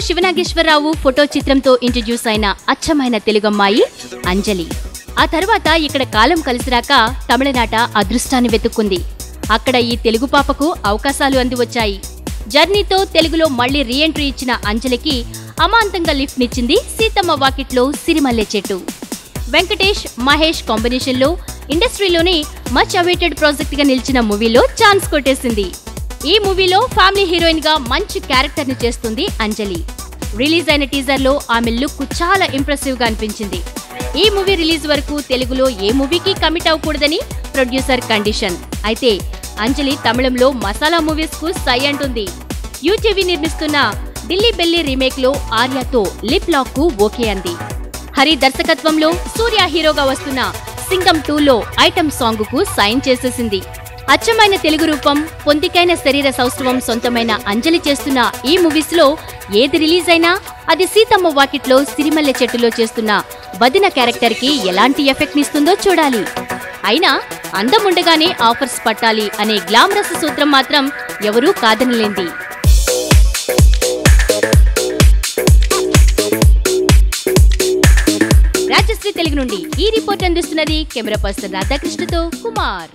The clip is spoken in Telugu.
శివనాగేశ్వరరావు ఫోటో చిత్రంతో ఇంట్రడ్యూస్ అయిన అచ్చమైన తెలుగమ్మాయి అంజలి. ఆ తర్వాత ఇక్కడ కాలం కలిసిరాక తమిళనాట అదృష్టాన్ని వెతుక్కుంది. అక్కడ ఈ తెలుగు పాపకు అవకాశాలు అందివచ్చాయి. జర్నీతో తెలుగులో మళ్లీ రీఎంట్రీ ఇచ్చిన అంజలికి అమాంతంగా లిఫ్ట్ నిచ్చింది సీతమ్మ వాకిట్లో సిరిమల్లె చెట్టు. వెంకటేష్, మహేష్ కాంబినేషన్లో ఇండస్ట్రీలోనే మచ్ అవైటెడ్ ప్రాజెక్ట్ గా నిలిచిన మూవీలో ఛాన్స్ కొట్టేసింది. ఈ మూవీలో ఫ్యామిలీ హీరోయిన్ గా మంచి క్యారెక్టర్ ని చేస్తుంది అంజలి. రిలీజ్ అయిన టీజర్ లో ఆమె లుక్ చాలా ఇంప్రెసివ్ గా అనిపించింది. ఈ మూవీ రిలీజ్ వరకు తెలుగులో ఏ మూవీకి కమిట్ అవ్వకూడదని ప్రొడ్యూసర్ కండిషన్. అయితే అంజలి తమిళంలో మసాలా మూవీస్ కు సై అంటుంది. యూటీవీ నిర్మిస్తున్న ఢిల్లీ బెల్లి రీమేక్ లో ఆర్యాతో లిప్ లాక్ కు ఓకే అంది. హరి దర్శకత్వంలో సూర్య హీరోగా వస్తున్న సింగం 2లో ఐటమ్ సాంగ్ కు సైన్ చేసేసింది. అచ్చమైన తెలుగు రూపం, పొందికైన శరీర సౌష్ఠవం సొంతమైన అంజలి చేస్తున్న ఈ మూవీస్ లో ఏది రిలీజ్ అయినా అది సీతమ్మ వాకిట్లో సిరిమల్లె చెట్టులో చేస్తున్న వదిన క్యారెక్టర్ కి ఎలాంటి ఎఫెక్ట్ నిస్తుందో చూడాలి. అయినా అందముండగానే ఆఫర్స్ పట్టాలి అనే గ్లామరస్ సూత్రం మాత్రం ఎవరూ కాదనలేంది. రాజశ్రీ తెలుగు నుండి ఈ రిపోర్ట్ అందిస్తున్నది కెమెరా పర్సన్ రాధాకృష్ణతో కుమార్.